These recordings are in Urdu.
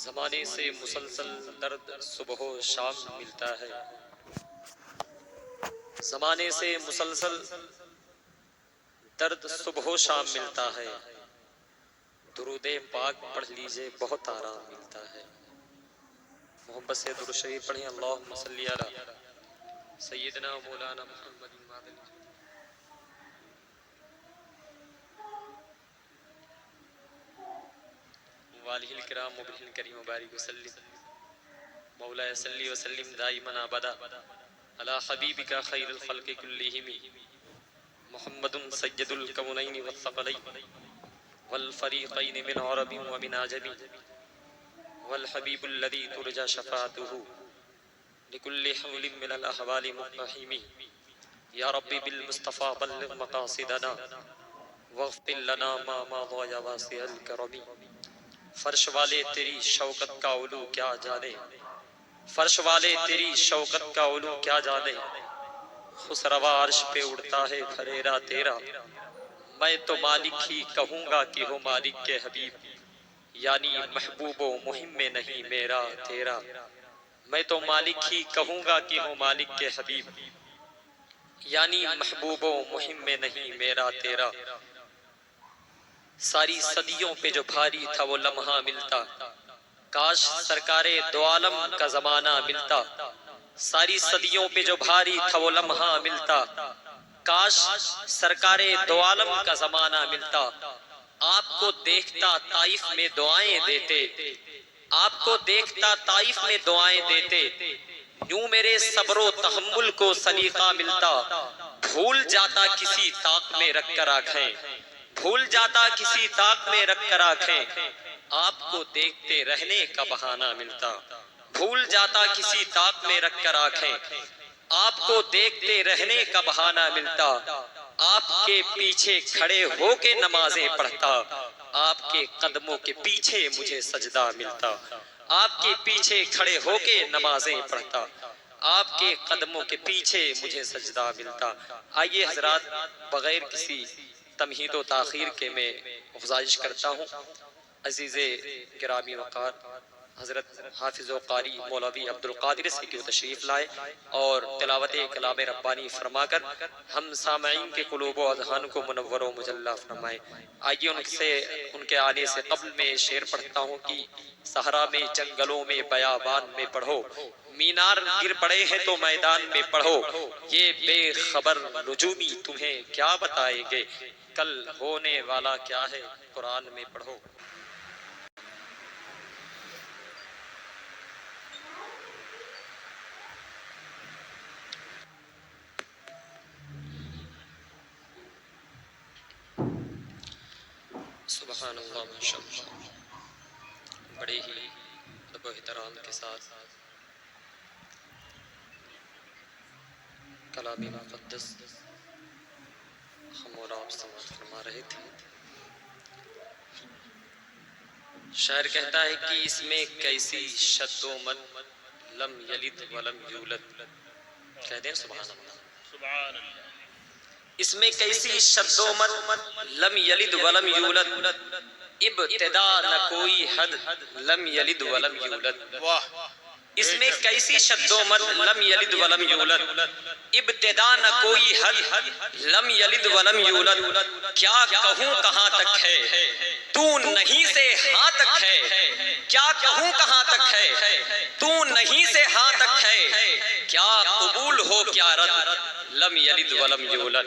زمانے سے مسلسل درد صبح و شام ملتا ہے، زمانے سے مسلسل درد صبح و شام ملتا ہے، درود پاک پڑھ لیجئے بہت آرام ملتا ہے۔ محبت سے درود شریف پڑھیں، اللہم صلی علی سیدنا مولانا محمد وآلہ الکرام وبہ الکریم وبارک وسلم مولا صلی وسلم دائما ابدا علی حبیبک خیر الخلق کلہم محمد سید الکونین والثقلین والفریقین من عرب ومن عجم والحبیب الذی ترجى شفاعته لكل حول من الاحوال مقتحم یا رب بالمصطفى بلغ مقاصدنا واغفر لنا ما مضى یا واسع الکرم۔ فرش والے تیری شوکت کا علو کیا جانے، فرش والے تیری شوکت کا علو کیا جانے، خسروا عرش پہ اڑتا ہے پھریرا تیرا، میں تو مالک ہی کہوں گا کہ ہو مالک کے حبیب، یعنی محبوب و مہم میں نہیں میرا تیرا، میں تو مالک ہی کہوں گا کہ ہو مالک کے حبیب، یعنی محبوب و مہم میں نہیں میرا تیرا۔ ساری صدیوں پہ جو بھاری تھا وہ لمحہ ملتا، کاش سرکار دو عالم کا زمانہ ملتا، ساری صدیوں پہ جو بھاری تھا وہ لمحہ ملتا، کاش سرکار دو عالم کا زمانہ ملتا، آپ کو دیکھتا طائف میں دعائیں دیتے، آپ کو دیکھتا طائف میں دعائیں دیتے، یوں میرے صبر و تحمل کو سلیقہ ملتا، بھول جاتا کسی طاق میں رکھ کر آنکھیں، بھول جاتا کسی طاق میں رکھ کر آنکھیں، آپ کو دیکھتے رہنے کا بہانہ ملتا، بھول جاتا کسی طاق میں رکھ کر آنکھیں، آپ کو دیکھتے رہنے کا بہانہ ملتا، آپ کے پیچھے کھڑے ہو کے نمازیں پڑھتا، آپ کے قدموں کے پیچھے مجھے سجدہ ملتا، آپ کے پیچھے کھڑے ہو کے نمازیں پڑھتا، آپ کے قدموں کے پیچھے مجھے سجدہ ملتا۔ آئیے حضرات، بغیر کسی تمہید و تاخیر کے میں گزارش کرتا ہوں، عزیز گرامی وقار حضرت حافظ و قاری مولوی عبدالقادر سے کی تشریف لائے اور تلاوت کلام ربانی فرما کر ہم سامعین کے قلوب و اذہان کو منور و مجلہ فرمائے۔ آئیے ان کے آنے سے قبل میں شعر پڑھتا ہوں کہ صحرا میں جنگلوں میں بیابان میں پڑھو، مینار گر پڑے ہیں تو میدان میں پڑھو، یہ بے خبر نجومی تمہیں کیا بتائیں گے، کل ہونے والا کیا ہے قرآن میں پڑھو۔ سبحان اللہ ماشاءاللہ، بڑے ہی ادب و احترام کے ساتھ کلام مقدس ہم اور آپ سماعت فرما رہے تھے۔ شاعر کہتا ہے کہ اس میں کیسی شد و مد، لم یلد ولم یولد، کہہ دیں سبحان اللہ، سبحان اللہ۔ اس میں کیسی شد و مد، لم یلد ولم یولد، ابتدا نہ کوئی حد، لم یلد ولم یولد۔ اس میں کیسی شد و مد، لم یلد ولم یولد، ابتدا نہ کوئی حد، لم یلد ولم یولد۔ کیا کہوں کہاں تک ہے تو نہیں سے ہاں تک ہے، کیا کہوں کہاں تک ہے تو نہیں سے ہاں تک ہے، کیا قبول ہو کیا رد، لم یلد ولم یولد۔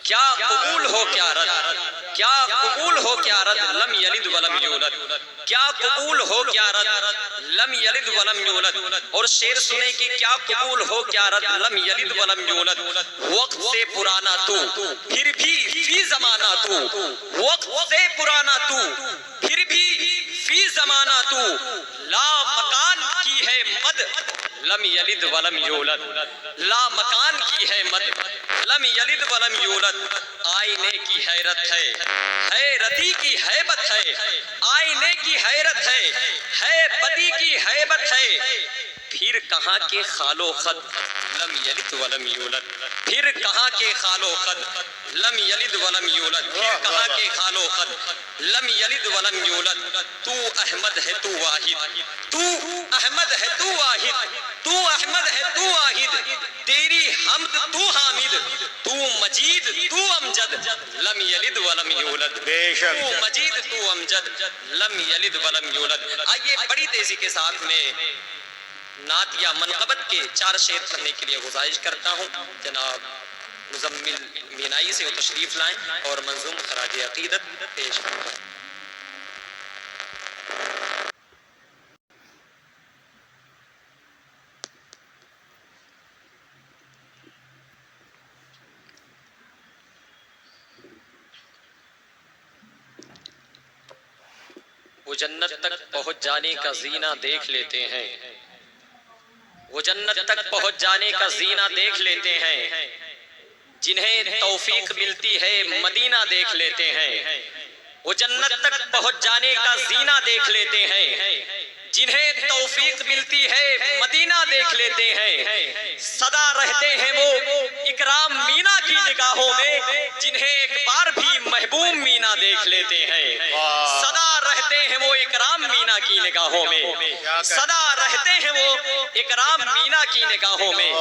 کیا قبول ہو کیا رد، کیا قبول ہو کیا رد، لم یلد ولم یولد، کیا قبول ہو کیا رد، لم یلد ولم یولد۔ اور شعر سنے کہ کیا قبول ہو کیا رد، لم یلد ولم یولد۔ وقت سے پرانا تو پھر بھی فی زمانہ تو، وقت سے پرانا تو پھر بھی فی زمانہ تو، لا مکان کی ہے مد، لم یلد ولم یولد، لا مکان کی ہے مد، لم یلد ولم یولد۔ آئینے کی حیرت ہے، حیرتی کی حیبت ہے، آئینے کی حیرت ہے بدی کی حیبت ہے، پھر کہاں کے خال و خد، لم یلد ولم یولد، پھر کہاں کے خال و خد، لم یلد ولم یولد، پھر کہا کہ خالو قد لم یلد ولم یولد، تو احمد ہے تو واحد، تو احمد ہے تو واحد، تو احمد ہے تو واحد، تیری حمد تو حامد، تو مجید تو امجد، لم یلد ولم یولد، تو مجید تو امجد، لم یلد ولم یولد۔ آئیے بڑی تیزی کے ساتھ میں نعت یا منقبت کے 4 شعر پڑھنے کے لیے گزارش کرتا ہوں، جناب مزمل مینائی سے وہ تشریف لائیں اور منظوم خراج عقیدت پیش کریں۔ وہ جنت تک پہنچ جانے کا زینہ دیکھ لیتے ہیں، وہ جنت تک پہنچ جانے کا زینہ دیکھ لیتے ہیں، جنہیں توفیق ملتی ہے مدینہ دیکھ لیتے ہیں، وہ جنت تک پہنچ جانے کا زینہ دیکھ لیتے ہیں، جنہیں توفیق ملتی ہے مدینہ دیکھ لیتے ہیں، سدا رہتے ہیں وہ اکرام مینا کی نگاہوں میں، جنہیں ایک بار بھی محبوب مینا دیکھ لیتے ہیں، سدا رہتے ہیں وہ اکرام مینا کی نگاہوں میں، سدا رہتے ہیں وہ اکرام مینا کی نگاہوں میں،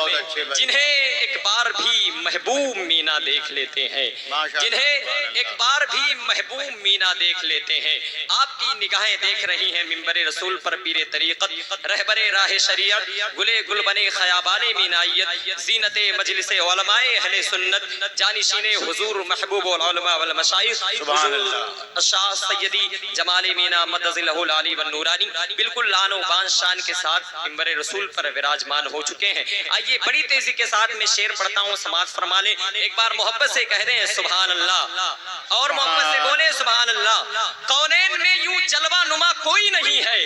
جنہیں ایک بار بھی محبوب مینا دیکھ لیتے ہیں، جنہیں ایک بار بھی محبوب مینا دیکھ لیتے ہیں۔ آپ کی نگاہیں دیکھ رہی ہیں منبر رسول پر پیر طریقت، رہبر راہ شریعت، گلے گل بنے خیابان مینائیت، زینت مجلس علماء اہل سنت، جانشین حضور محبوب العلماء والمشائخ حضور شاہ سیدی جمال مینا مدد لہ العلی والنورانی، بالکل لان و بان شان کے ساتھ منبر رسول پر وراجمان ہو چکے ہیں۔ آئیے بڑی تیزی کے ساتھ میں شعر پڑھتا ہوں، سماعت فرما لیں، ایک بار محبت سے کہہ دیں سبحان اللہ، اور محبت سے بولیں سبحان اللہ۔ کونین میں یوں جلوہ نما کوئی نہیں ہے،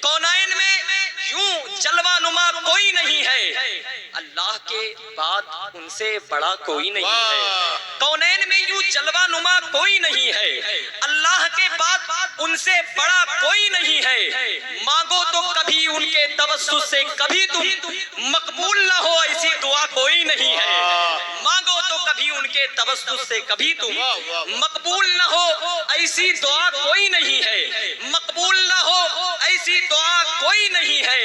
کونین میں یوں جلوہ نما کوئی نہیں ہے، اللہ کے بعد ان سے بڑا کوئی نہیں ہے، کونین میں یوں جلوہ نما کوئی نہیں ہے، اللہ کے بعد ان سے بڑا کوئی نہیں ہے، مانگو تو کبھی ان کے توسط سے کبھی تم مقبول نہ ہو ایسی دعا کوئی نہیں ہے، مانگو تو کبھی ان کے توسط سے کبھی تم مقبول نہ ہو ایسی دعا کوئی نہیں ہے، مقبول نہ ہو ایسی دعا کوئی نہیں ہے،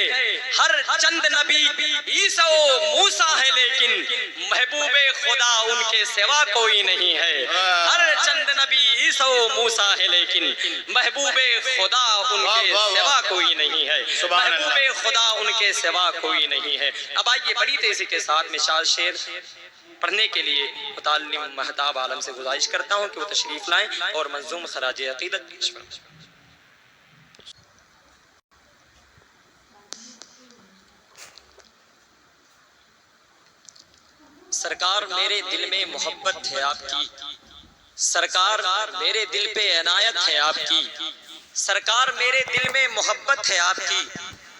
ہر چند نبی عیسیٰ و موسیٰ ہے لیکن محبوب خدا ان کے سوا کوئی نہیں ہے، ہر چند نبی عیسیٰ و موسیٰ ہے لیکن محبوب خدا ان کے سوا کوئی نہیں ہے، محبوب خدا ان کے سوا کوئی نہیں ہے۔ اب آئیے بڑی تیزی کے ساتھ میں 4 شعر پڑھنے کے لیے متعلم مہتاب عالم سے گزارش کرتا ہوں کہ وہ تشریف لائیں اور منظوم خراج عقیدت پیش کریں۔ سرکار میرے دل میں محبت ہے آپ کی، سرکار میرے دل پہ عنایت ہے آپ کی، سرکار میرے دل میں محبت ہے آپ کی،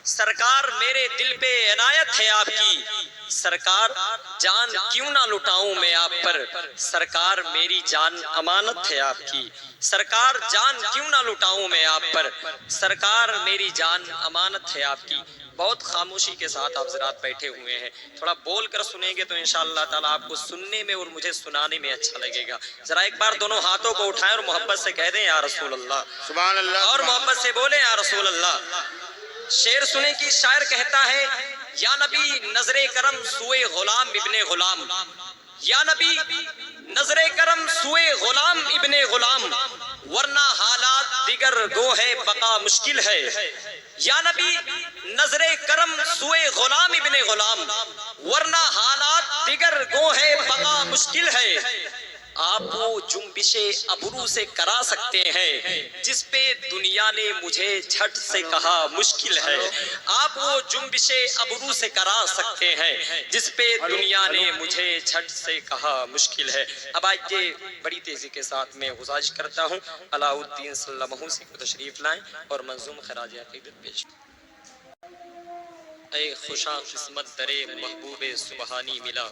سرکار میرے دل پہ عنایت ہے آپ کی، سرکار جان کیوں نہ لٹاؤں میں آپ پر، سرکار میری جان امانت ہے آپ کی، سرکار جان کیوں نہ لٹاؤں میں آپ پر، سرکار میری جان امانت ہے آپ کی۔ بہت خاموشی کے ساتھ آپ حضرات بیٹھے ہوئے ہیں، تھوڑا بول کر سنیں گے تو انشاءاللہ تعالیٰ آپ کو سننے میں اور مجھے سنانے میں اچھا لگے گا۔ ذرا ایک بار دونوں ہاتھوں کو اٹھائیں اور محبت سے کہہ دیں یا رسول اللہ، سبحان اللہ، اور محبت سے بولیں یا رسول اللہ۔ شعر سنیں کہ شاعر کہتا ہے یا نبی نظر کرم سوئے غلام ابن غلام، یا نبی نظر کرم سوئے غلام ابن غلام، ورنہ حالات دیگر گو ہے بقا مشکل ہے، یا نبی نظر کرم سوئے غلام ابن غلام، ورنہ حالات دیگر گو ہے بقا مشکل ہے۔ آپ وہ جنبش ابرو سے کرا سکتے ہیں جس پہ دنیا نے مجھے جھٹ سے کہا مشکل ہے، آپ وہ جنبش ابرو سے کرا سکتے ہیں جس پہ دنیا نے مجھے جھٹ سے کہا مشکل ہے۔ اب آئیے بڑی تیزی کے ساتھ میں گزارش کرتا ہوں علاء الدین صلی اللہ علیہ وسلم کو تشریف لائیں اور منظوم خراج عقیدت پیش۔ اے خوشاں قسمت درے محبوب سبحانی ملا،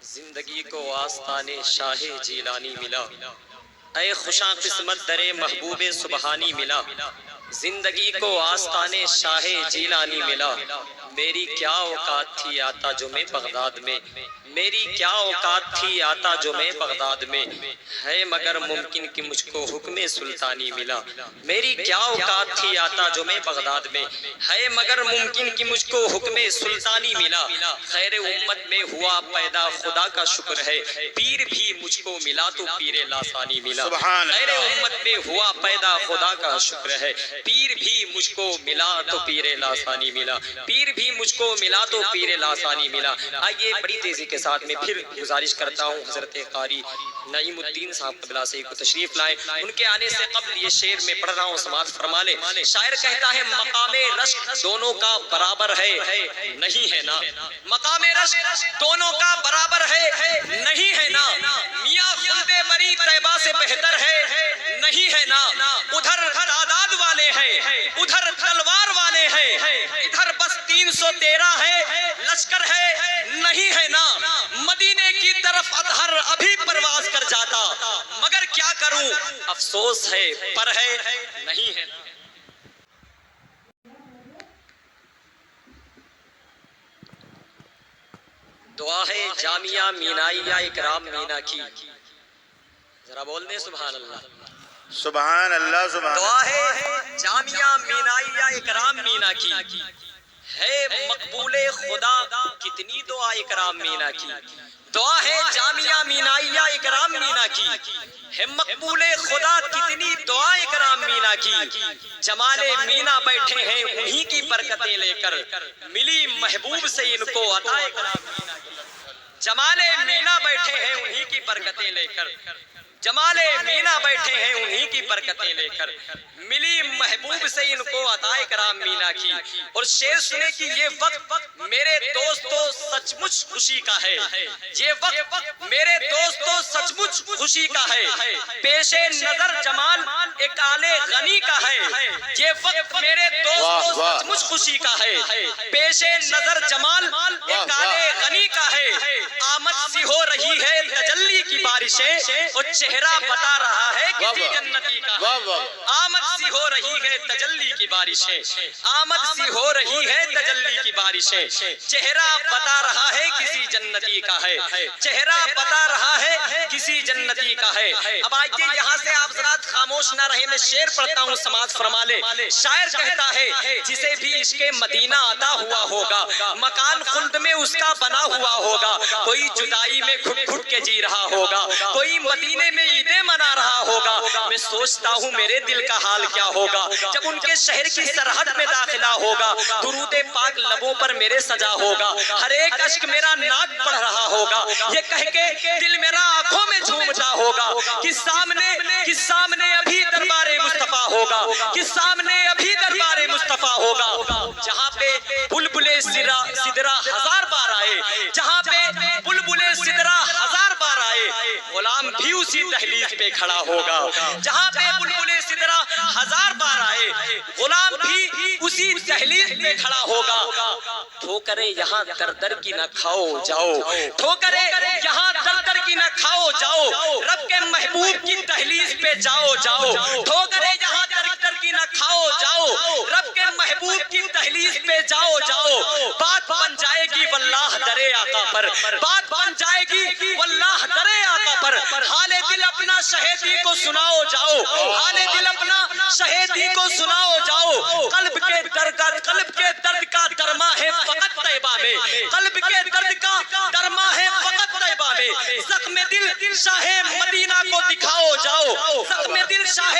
زندگی کو آستان شاہ جیلانی ملا، اے خوشاں قسمت درے محبوب سبحانی ملا، زندگی کو آستان شاہ جیلانی ملا، میری کیا اوقات تھی آتا جو میں بغداد میں، میری کیا اوقات تھی آتا جو میں بغداد میں، ہے مگر ممکن کہ مجھ کو حکم سلطانی ملا۔ میری کیا اوقات تھی آتا جو میں بغداد میں، ہے مگر ممکن کہ مجھ کو حکم سلطانی ملا۔ خیر امت میں ہوا پیدا خدا کا شکر ہے، پیر بھی مجھ کو ملا تو پیر لاسانی ملا۔ خیر امت میں ہوا پیدا خدا کا شکر ہے، پیر بھی مجھ کو ملا تو پیر لاسانی ملا، پیر بھی مجھ کو ملا تو پیر لاسانی ملا۔ آئیے بڑی تیزی کے ساتھ میں پھر گزارش کرتا ہوں حضرت قاری نعیم الدین صاحب قبلہ سے کو تشریف لائیں۔ ان کے آنے سے قبل یہ شعر میں پڑھ رہا ہوں، سماعت فرما لیں۔ شاعر کہتا ہے مقام رشک دونوں کا برابر ہے، نہیں ہے نا، مقام رشک دونوں کا برابر ہے، نہیں ہے نا، میاں خلد بری طیبہ سے بہتر ہے، نہیں ہے نا، ادھر تعداد والے ہیں ادھر تلوار والے ہیں، ادھر بس 313 ہے لشکر ہے، نہیں ہے نا، مدینے کی طرف اطہر ابھی پرواز کر جاتا، مگر کیا کروں افسوس ہے پر ہے، نہیں ہے نا۔ دعا ہے جامعہ مینائیہ اکرام مینا کی، ذرا بول دیں سبحان اللہ، سبحان اللہ، سبحان دعا ہے جامعہ مینائیہ اکرام مینا کی، ہے مقبول خدا کتنی دعا اکرام مینا کی، دعا ہے جامعہ مینائیہ اکرام مینا کی، ہے مقبول خدا کتنی دعا اکرام مینا کی، جمال مینا بیٹھے ہیں انہی کی برکتیں لے کر، ملی محبوب سے ان کو عطا اکرام مینا کی، جمال مینا بیٹھے ہیں انہی کی برکتیں لے کر، جمال مینا بیٹھے ہیں انہی کی برکتیں لے کر، ملی محبوب سے ان کو عطا کرام مینا کی۔ اور شعر سنے کہ یہ وقت میرے دوستو سچ مچ خوشی کا ہے، یہ وقت میرے دوستو سچ مچ خوشی کا ہے، پیش نظر جمال ایک آل غنی کا ہے، یہ وقت میرے دوستو سچ مچ خوشی کا ہے، پیش نظر جمال ایک آل غنی کا ہے، آمد سی ہو رہی ہے تجلی کی بارشیں اور چہرہ بتا رہا ہے کسی جنتی کا ہے، آمد سی ہو رہی ہے تجلی کی بارشیں، آمد سی ہو رہی ہے تجلی کی بارشیں، چہرہ بتا رہا ہے کسی جنتی کا ہے، چہرہ بتا رہا ہے کسی جنتی کا ہے۔ اب آئیے یہاں سے آپ ذرات خاموش نہ رہے، میں شعر پڑھتا ہوں، سماعت فرما لے۔ شاعر کہتا ہے جسے بھی عشق مدینہ عطا ہوا ہوگا، مکان خلد میں اس کا بنا ہوا ہوگا، کوئی جدائی میں گھٹ گھٹ کے جی رہا ہوگا، کوئی مدینے میں عیدیں منا رہا ہوگا، میں سوچتا ہوں میرے دل کا حال کیا ہوگا جب ان کے شہر کی سرحد میں داخلہ ہوگا، درود پاک لبوں پر میرے سجا ہوگا، ہر ایک اشک میرا ناک پڑھ رہا ہوگا، یہ کہہ کے دل میرا آنکھوں میں جھومتا ہوگا کہ سامنے ابھی دربار مصطفیٰ ہوگا، کہ سامنے ابھی دربار مصطفیٰ ہوگا، جہاں پہ بلبل سدرہ ہزار بار آئے، جہاں پہ بلبل سدرہ ہزار بار آئے، غلام بھی اسی دہلیز پہ کھڑا ہوگا، جہاں پہ بلبل سدرہ ہزار بار آئے، غلام بھی اسی دہلیز پہ کھڑا ہوگا، ٹھوکریں یہاں در در کی نہ کھاؤ جاؤ، ٹھوکریں یہاں در در کی نہ کھاؤ جاؤ، رب کے محبوب کی دہلیز پہ جاؤ جاؤ، ٹھوکریں یہاں در در کی نہ کھاؤ جاؤ، رب کے محبوب کی دہلیز پہ جاؤ جاؤ، بات بن جائے گی واللہ درے آقا پر، بات بن جائے گی واللہ درے آقا پر، حال دل اپنا شہیدی کو سناؤ جاؤ، حال دل اپنا شہیدی کو سناؤ جاؤ، قلب کے درد کا درما ہے فقط طیبہ میں، قلب کے درد کا درما ہے فقط طیبہ میں، زخم دل شاہ مدینہ کو دکھاؤ جاؤ، زخم دل شاہ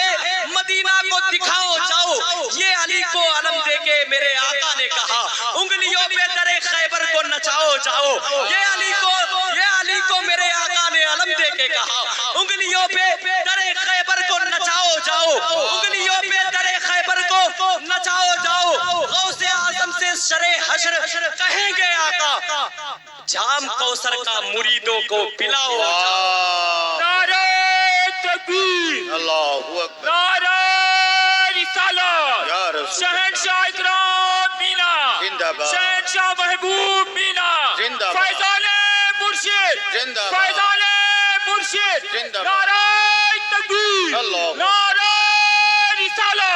مدینہ کو دکھاؤ جاؤ، یہ علی کو علم دے کے میرے آقا نے کہا، انگلیوں پہ درے خیبر کو نچاؤ جاؤ، یہ علی کو میرے آقا نے علم دے کے کہا، انگلیوں پہ درے خیبر کو نچاؤ جاؤ، انگلیوں پہ درے خیبر کو نچاؤ جاؤ، غوث اعظم سے شرے حشر کہیں گے آقا، جام کوثر کا مریدوں کو پلاؤ جاؤ۔ نعرہ تکبیر، اللہ اکبر، نعرہ رسالت، یا رسول شہنشاہ اکرام مینا، زندہ باد، شہنشاہ محبوب مینا، زندہ باد، فیضان مرشد، زندہ باد، فیضان مرشد، زندہ باد، نعرہ تکبیر، اللہ نعرہ رسالت۔